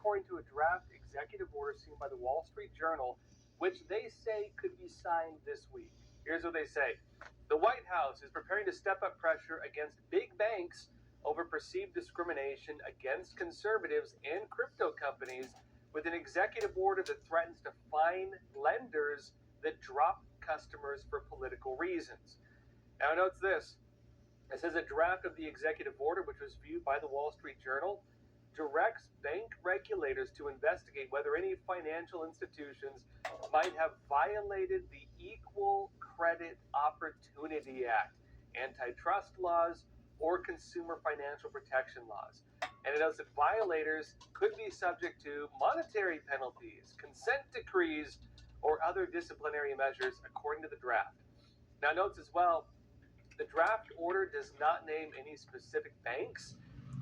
according to a draft executive order seen by the Wall Street Journal, which they say could be signed this week. Here's what they say. The White House is preparing to step up pressure against big banks over perceived discrimination against conservatives and crypto companies with an executive order that threatens to fine lenders that drop customers for political reasons. Now, note this. It says a draft of the executive order, which was viewed by the Wall Street Journal, directs bank regulators to investigate whether any financial institutions might have violated the Equal Credit Opportunity Act, antitrust laws, or consumer financial protection laws. And it notes that violators could be subject to monetary penalties, consent decrees, or other disciplinary measures, according to the draft. Now, notes as well, the draft order does not name any specific banks,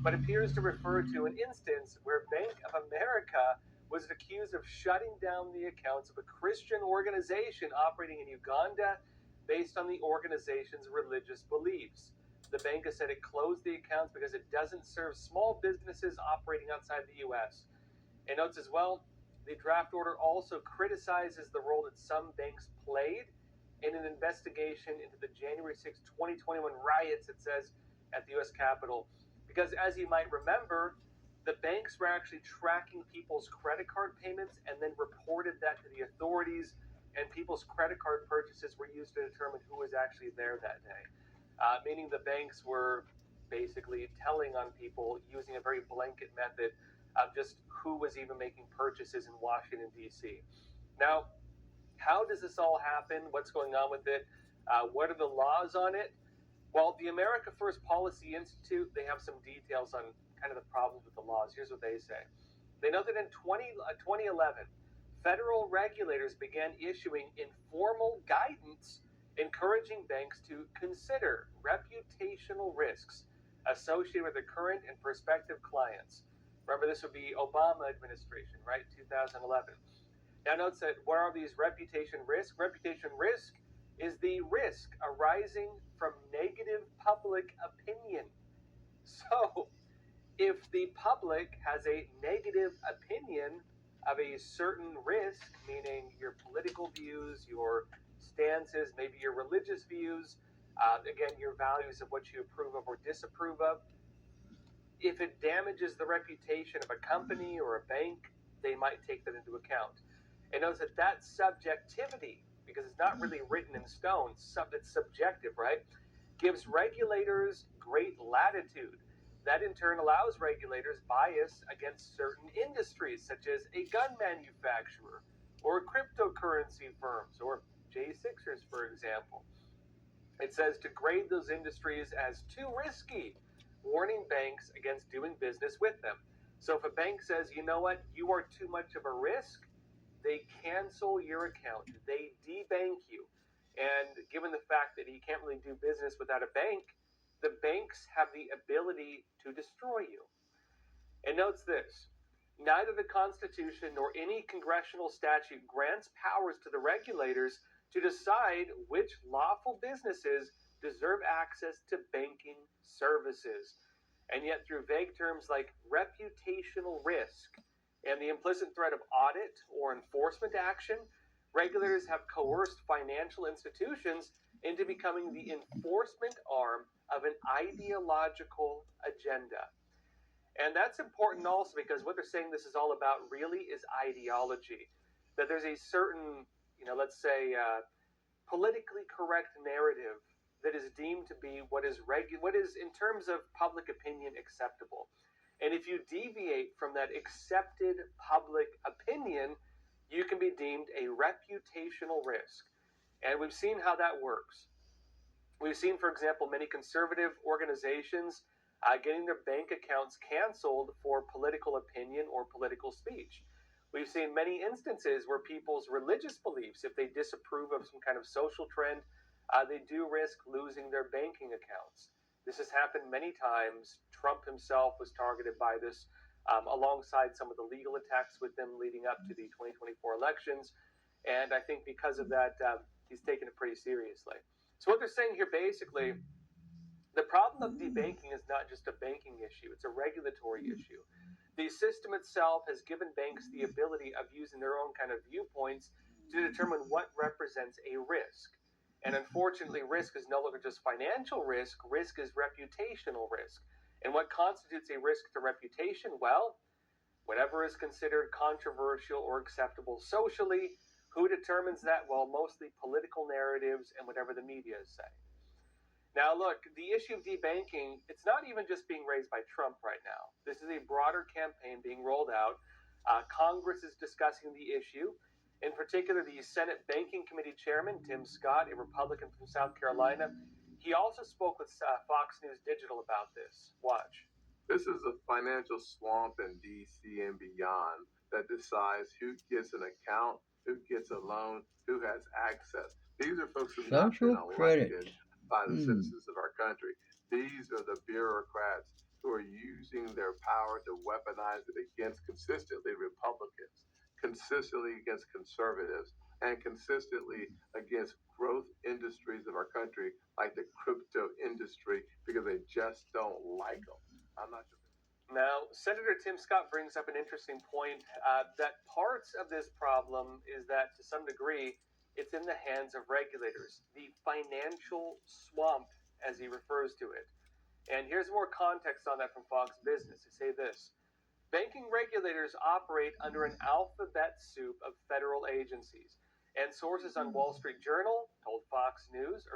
but appears to refer to an instance where Bank of America was accused of shutting down the accounts of a Christian organization operating in Uganda based on the organization's religious beliefs. The bank has said it closed the accounts because it doesn't serve small businesses operating outside the U.S. It notes as well, the draft order also criticizes the role that some banks played in an investigation into the January 6, 2021 riots, it says, at the U.S. Capitol. Because as you might remember, the banks were actually tracking people's credit card payments and then reported that to the authorities, and people's credit card purchases were used to determine who was actually there that day. Meaning the banks were basically telling on people using a very blanket method of just who was even making purchases in Washington, D.C. Now, how does this all happen? What's going on with it? What are the laws on it? Well, the America First Policy Institute, they have some details on kind of the problems with the laws. Here's what they say. They know that in 2011, federal regulators began issuing informal guidance encouraging banks to consider reputational risks associated with their current and prospective clients. Remember, this would be Obama administration, right? 2011. Now, note that what are these reputation risks? Reputation risk is the risk arising from negative public opinion. So, if the public has a negative opinion of a certain risk, meaning your political views, your stances, maybe your religious views, again, your values of what you approve of or disapprove of, if it damages the reputation of a company or a bank, they might take that into account. And notice that subjectivity, because it's not really written in stone, it's subjective, right, gives regulators great latitude. That in turn allows regulators bias against certain industries, such as a gun manufacturer or cryptocurrency firms or J6ers, for example. It says to grade those industries as too risky, warning banks against doing business with them. So if a bank says, you know what, you are too much of a risk, they cancel your account. They debank you. And given the fact that you can't really do business without a bank, the banks have the ability to destroy you. And notes this. Neither the Constitution nor any congressional statute grants powers to the regulators to decide which lawful businesses deserve access to banking services. And yet, through vague terms like reputational risk and the implicit threat of audit or enforcement action, regulators have coerced financial institutions into becoming the enforcement arm of an ideological agenda. And that's important also because what they're saying this is all about really is ideology. That there's a certain, let's say, politically correct narrative that is deemed to be what is in terms of public opinion acceptable. And if you deviate from that accepted public opinion, you can be deemed a reputational risk. And we've seen how that works. We've seen, for example, many conservative organizations getting their bank accounts canceled for political opinion or political speech. We've seen many instances where people's religious beliefs, if they disapprove of some kind of social trend, they do risk losing their banking accounts. This has happened many times. Trump himself was targeted by this, alongside some of the legal attacks with them leading up to the 2024 elections. And I think because of that, he's taken it pretty seriously. So what they're saying here, basically, the problem of debanking is not just a banking issue. It's a regulatory issue. The system itself has given banks the ability of using their own kind of viewpoints to determine what represents a risk. And unfortunately, risk is no longer just financial risk, risk is reputational risk. And what constitutes a risk to reputation? Well, whatever is considered controversial or acceptable socially. Who determines that? Well, mostly political narratives and whatever the media is saying. Now, look, the issue of debanking, it's not even just being raised by Trump right now. This is a broader campaign being rolled out. Congress is discussing the issue. In particular, the Senate Banking Committee Chairman, Tim Scott, a Republican from South Carolina, he also spoke with Fox News Digital about this. Watch. This is a financial swamp in D.C. and beyond that decides who gets an account, who gets a loan, who has access. These are folks who have not been elected by the citizens of our country. These are the bureaucrats who are using their power to weaponize it against consistently Republicans, consistently against conservatives, and consistently against growth industries of our country like the crypto industry because they just don't like them. I'm not sure. Now, Senator Tim Scott brings up an interesting point that parts of this problem is that to some degree it's in the hands of regulators, the financial swamp, as he refers to it. And here's more context on that from Fox Business. They say this: banking regulators operate under an alphabet soup of federal agencies. And sources on Wall Street told Fox News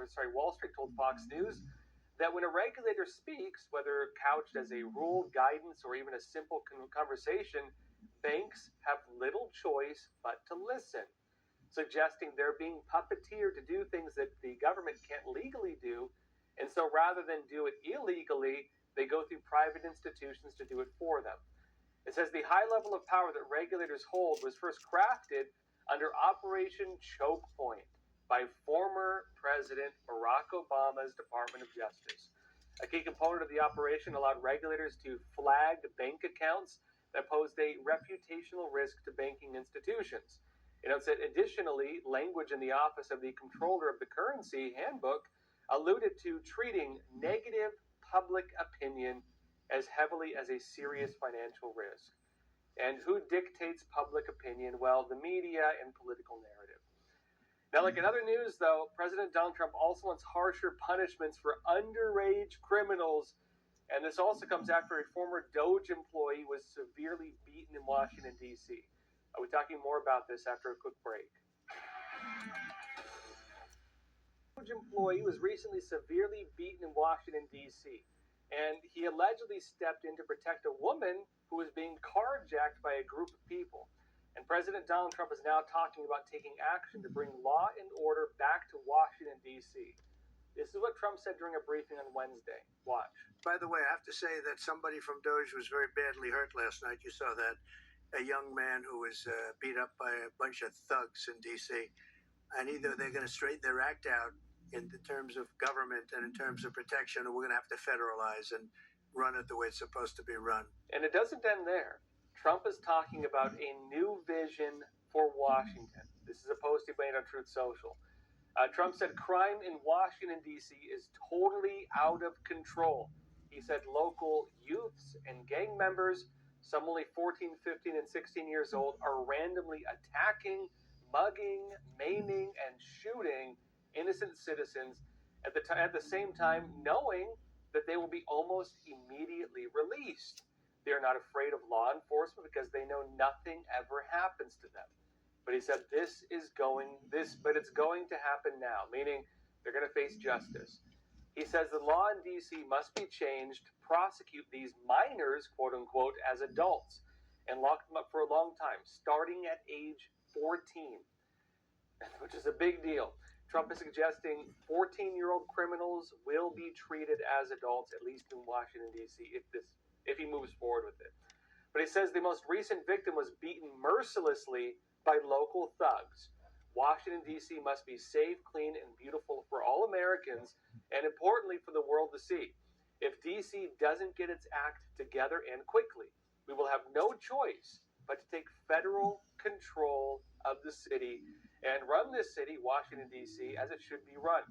that when a regulator speaks, whether couched as a rule, guidance, or even a simple conversation, banks have little choice but to listen, suggesting they're being puppeteered to do things that the government can't legally do. And so rather than do it illegally, they go through private institutions to do it for them. It says the high level of power that regulators hold was first crafted under Operation Choke Point by former President Barack Obama's Department of Justice. A key component of the operation allowed regulators to flag bank accounts that posed a reputational risk to banking institutions. It said, additionally, language in the Office of the Comptroller of the Currency Handbook alluded to treating negative public opinion as heavily as a serious financial risk. And who dictates public opinion? Well, the media and political narrative. Now, like in other news, though, President Donald Trump also wants harsher punishments for underage criminals. And this also comes after a former DOJ employee was severely beaten in Washington, D.C. We're talking more about this after a quick break. A DOJ employee was recently severely beaten in Washington, D.C. And he allegedly stepped in to protect a woman who was being carjacked by a group of people. And President Donald Trump is now talking about taking action to bring law and order back to Washington, D.C. This is what Trump said during a briefing on Wednesday. Watch. By the way, I have to say that somebody from DOJ was very badly hurt last night. You saw that. A young man who was beat up by a bunch of thugs in D.C. And either they're going to straighten their act out in terms of government and in terms of protection, or we're going to have to federalize and run it the way it's supposed to be run. And it doesn't end there. Trump is talking about a new vision for Washington. This is a post he made on Truth Social. Trump said crime in Washington, D.C. is totally out of control. He said local youths and gang members, some only 14, 15, and 16 years old, are randomly attacking, mugging, maiming, and shooting innocent citizens at the same time knowing that they will be almost immediately released. They're not afraid of law enforcement because they know nothing ever happens to them. But he said it's going to happen now, meaning they're going to face justice. He says the law in D.C. must be changed to prosecute these minors, quote unquote, as adults and lock them up for a long time, starting at age 14, which is a big deal. Trump is suggesting 14-year-old criminals will be treated as adults, at least in Washington, D.C., if he moves forward with it. But he says the most recent victim was beaten mercilessly by local thugs. Washington, D.C. must be safe, clean, and beautiful for all Americans, and importantly, for the world to see. If D.C. doesn't get its act together and quickly, we will have no choice but to take federal control of the city and run this city, Washington, D.C., as it should be run,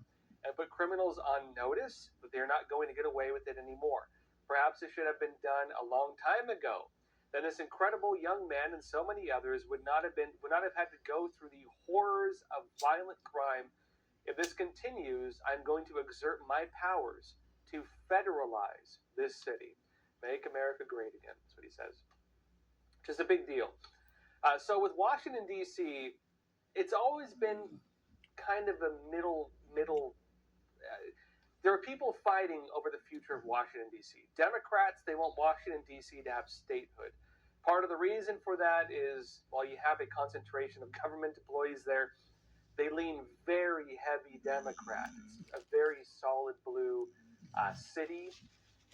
and put criminals on notice that they're not going to get away with it anymore. Perhaps it should have been done a long time ago. then this incredible young man and so many others would not have had to go through the horrors of violent crime. If this continues, I'm going to exert my powers to federalize this city. Make America great again. That's what he says. Which is a big deal. So with Washington, D.C., it's always been kind of a middle. There are people fighting over the future of Washington, D.C. Democrats, they want Washington, D.C. to have statehood. Part of the reason for that is, while you have a concentration of government employees there, they lean very heavy Democrat. It's a very solid blue city.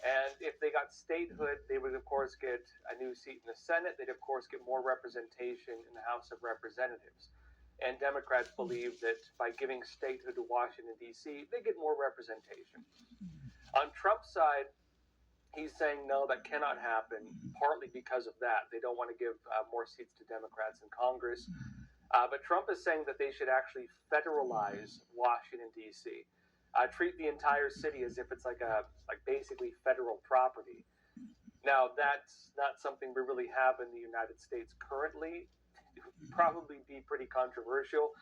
And if they got statehood, they would, of course, get a new seat in the Senate. They'd, of course, get more representation in the House of Representatives. And Democrats believe that by giving statehood to Washington, D.C., they get more representation. On Trump's side, he's saying, no, that cannot happen, partly because of that. They don't want to give more seats to Democrats in Congress. But Trump is saying that they should actually federalize Washington, D.C., treat the entire city as if it's like basically federal property. Now, that's not something we really have in the United States currently. It would probably be pretty controversial,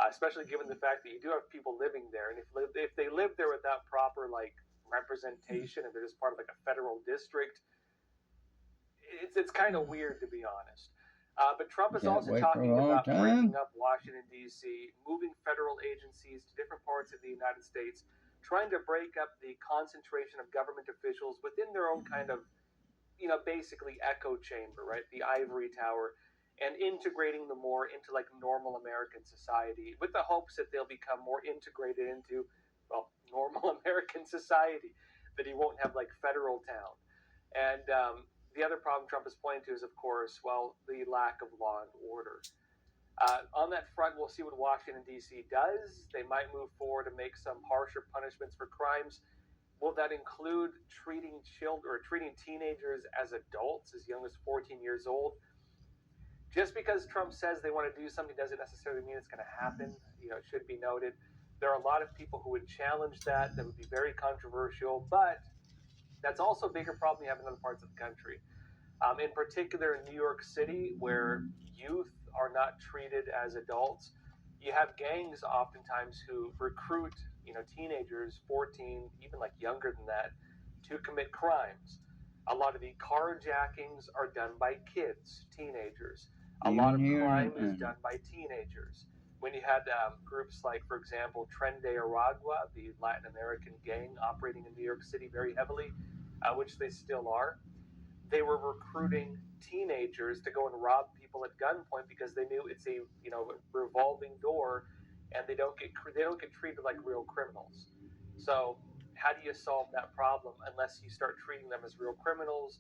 especially given the fact that you do have people living there. And if they live there without proper representation and they're just part of a federal district, it's kind of weird, to be honest. But Trump is also talking about breaking up Washington, D.C., moving federal agencies to different parts of the United States, trying to break up the concentration of government officials within their own kind of, basically echo chamber, right? The ivory tower, and integrating them more into normal American society with the hopes that they'll become more integrated into, normal American society, that he won't have federal town. And the other problem Trump is pointing to is, of course, the lack of law and order. On that front, we'll see what Washington, D.C. does. They might move forward to make some harsher punishments for crimes. Will that include treating teenagers as adults as young as 14 years old? Just because Trump says they want to do something doesn't necessarily mean it's going to happen. It should be noted. There are a lot of people who would challenge that. That would be very controversial, but that's also a bigger problem you have in other parts of the country. In particular, in New York City, where youth are not treated as adults, you have gangs oftentimes who recruit, teenagers, 14, even younger than that, to commit crimes. A lot of the carjackings are done by kids, teenagers. A lot of crime is done by teenagers. When you had groups for example, Tren de Aragua, the Latin American gang operating in New York City very heavily, which they still are, they were recruiting teenagers to go and rob people at gunpoint because they knew it's a revolving door, and they don't get treated like real criminals. So how do you solve that problem unless you start treating them as real criminals?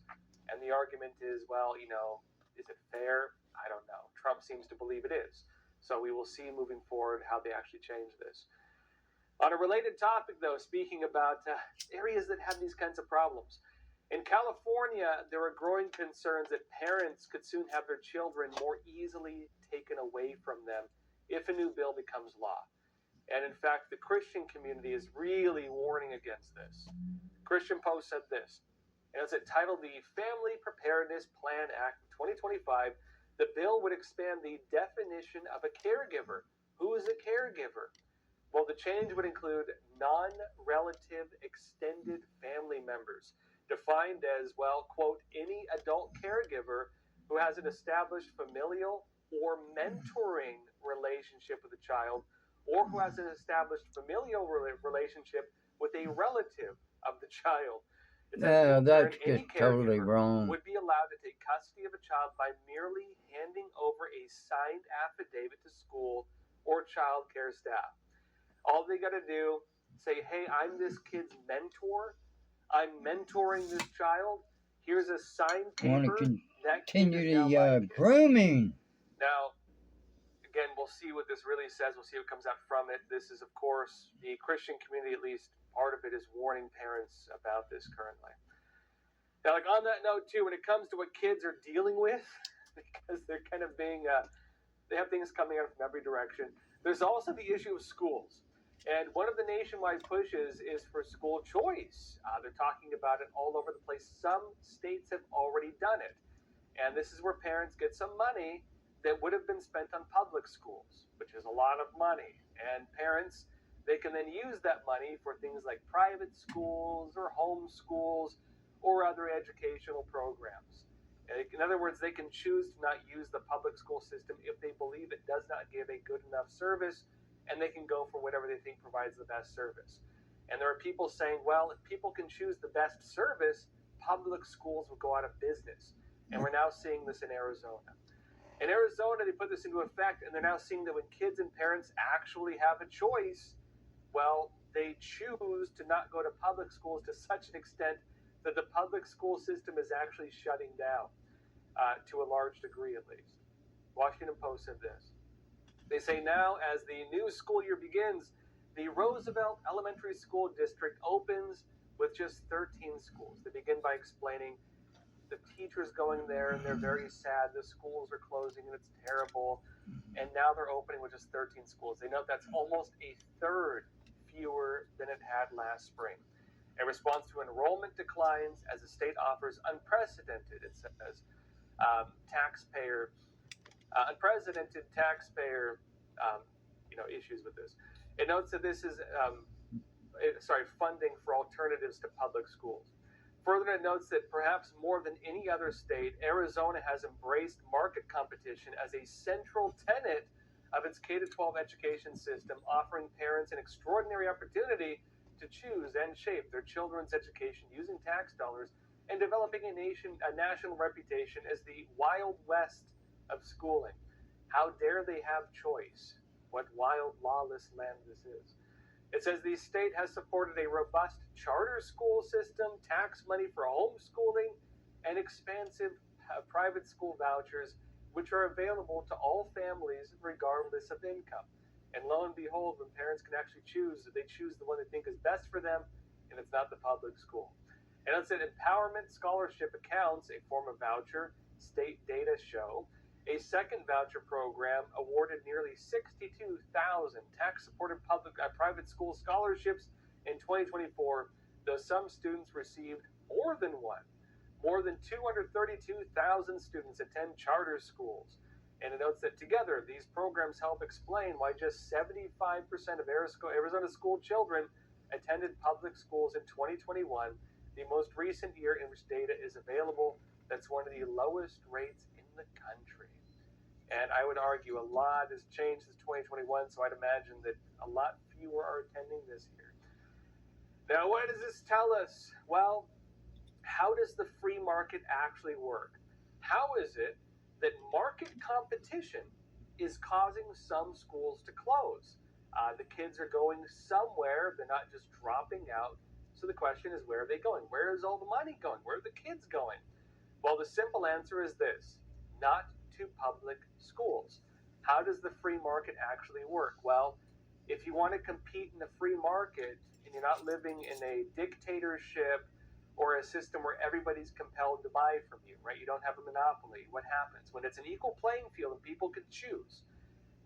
And the argument is, is it fair? I don't know. Trump seems to believe it is. So we will see moving forward how they actually change this. On a related topic, though, speaking about areas that have these kinds of problems. In California, there are growing concerns that parents could soon have their children more easily taken away from them if a new bill becomes law. And in fact, the Christian community is really warning against this. Christian Post said this, and it's entitled the Family Preparedness Plan Act of 2025. The bill would expand the definition of a caregiver. Who is a caregiver? Well, the change would include non-relative extended family members, defined as, quote, any adult caregiver who has an established familial or mentoring relationship with a child, or who has an established familial relationship with a relative of the child. Yeah, that's just totally wrong. Would be allowed to take custody of a child by merely handing over a signed affidavit to school or child care staff. All they got to do, say, hey, I'm this kid's mentor. I'm mentoring this child. Here's a signed paper. Continue the grooming. Now, again, we'll see what this really says. We'll see what comes out from it. This is, of course, the Christian community, at least part of it, is warning parents about this currently. Now, on that note, too, when it comes to what kids are dealing with, because they're kind of being, they have things coming out from every direction, there's also the issue of schools. And one of the nationwide pushes is for school choice. They're talking about it all over the place. Some states have already done it. And this is where parents get some money that would have been spent on public schools, which is a lot of money. And parents, they can then use that money for things like private schools or home schools or other educational programs. In other words, they can choose to not use the public school system if they believe it does not give a good enough service, and they can go for whatever they think provides the best service. And there are people saying, well, if people can choose the best service, public schools will go out of business. And we're now seeing this in Arizona. In Arizona, they put this into effect, and they're now seeing that when kids and parents actually have a choice, well, they choose to not go to public schools to such an extent that the public school system is actually shutting down, to a large degree at least. Washington Post said this. They say now, as the new school year begins, the Roosevelt Elementary School District opens with just 13 schools. They begin by explaining the teachers going there, and they're very sad. The schools are closing, and it's terrible. And now they're opening with just 13 schools. They note that's almost a third fewer than it had last spring. In response to enrollment declines as the state offers unprecedented, it says, unprecedented taxpayer, issues with this. It notes that this is, funding for alternatives to public schools. Further, it notes that perhaps more than any other state, Arizona has embraced market competition as a central tenet of its K-12 education system, offering parents an extraordinary opportunity to choose and shape their children's education using tax dollars and developing a national reputation as the Wild West of schooling. How dare they have choice? What wild, lawless land this is. It says the state has supported a robust charter school system, tax money for homeschooling, and expansive private school vouchers, which are available to all families regardless of income. And lo and behold, when parents can actually choose, they choose the one they think is best for them, and it's not the public school. And it said empowerment scholarship accounts, a form of voucher, state data show. A second voucher program awarded nearly 62,000 tax-supported private school scholarships in 2024, though some students received more than one. More than 232,000 students attend charter schools. And it notes that together, these programs help explain why just 75% of Arizona school children attended public schools in 2021, the most recent year in which data is available. That's one of the lowest rates in the country. And I would argue a lot has changed since 2021, so I'd imagine that a lot fewer are attending this year. Now, what does this tell us? Well, how does the free market actually work? How is it that market competition is causing some schools to close? The kids are going somewhere. They're not just dropping out. So the question is, where are they going? Where is all the money going? Where are the kids going? Well, the simple answer is this: not to public schools. How does the free market actually work? Well, if you want to compete in the free market and you're not living in a dictatorship or a system where everybody's compelled to buy from you, right? You don't have a monopoly. What happens? When it's an equal playing field and people can choose,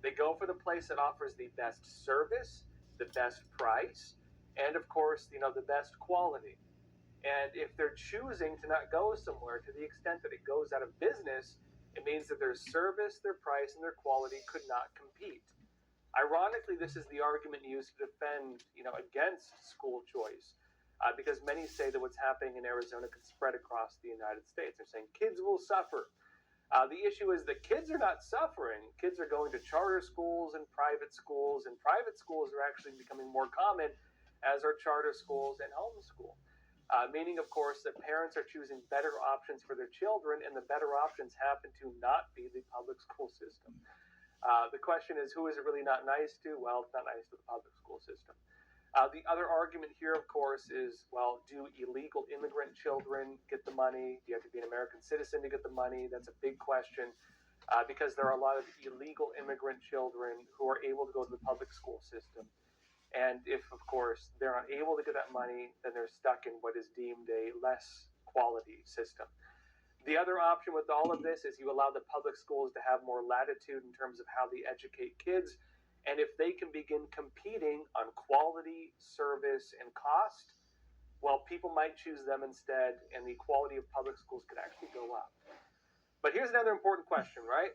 they go for the place that offers the best service, the best price, and of course, the best quality. And if they're choosing to not go somewhere to the extent that it goes out of business, it means that their service, their price, and their quality could not compete. Ironically, this is the argument used to defend, against school choice. Because many say that what's happening in Arizona could spread across the United States. They're saying kids will suffer. The issue is that kids are not suffering. Kids are going to charter schools and private schools are actually becoming more common, as are charter schools and homeschool. Meaning, of course, that parents are choosing better options for their children, and the better options happen to not be the public school system. The question is, who is it really not nice to? Well, it's not nice to the public school system. The other argument here, of course, is, well, do illegal immigrant children get the money? Do you have to be an American citizen to get the money? That's a big question, because there are a lot of illegal immigrant children who are able to go to the public school system. And if, of course, they're unable to get that money, then they're stuck in what is deemed a less quality system. The other option with all of this is you allow the public schools to have more latitude in terms of how they educate kids. And if they can begin competing on quality, service, and cost, well, people might choose them instead, and the quality of public schools could actually go up. But here's another important question, right?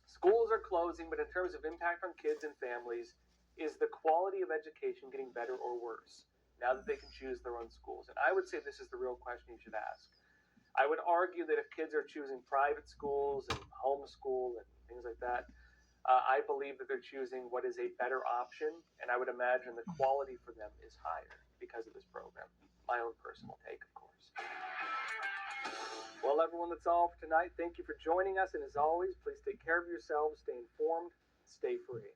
Schools are closing, but in terms of impact on kids and families, is the quality of education getting better or worse now that they can choose their own schools? And I would say this is the real question you should ask. I would argue that if kids are choosing private schools and homeschool and things like that, I believe that they're choosing what is a better option, and I would imagine the quality for them is higher because of this program. My own personal take, of course. Well, everyone, that's all for tonight. Thank you for joining us, and as always, please take care of yourselves, stay informed, stay free.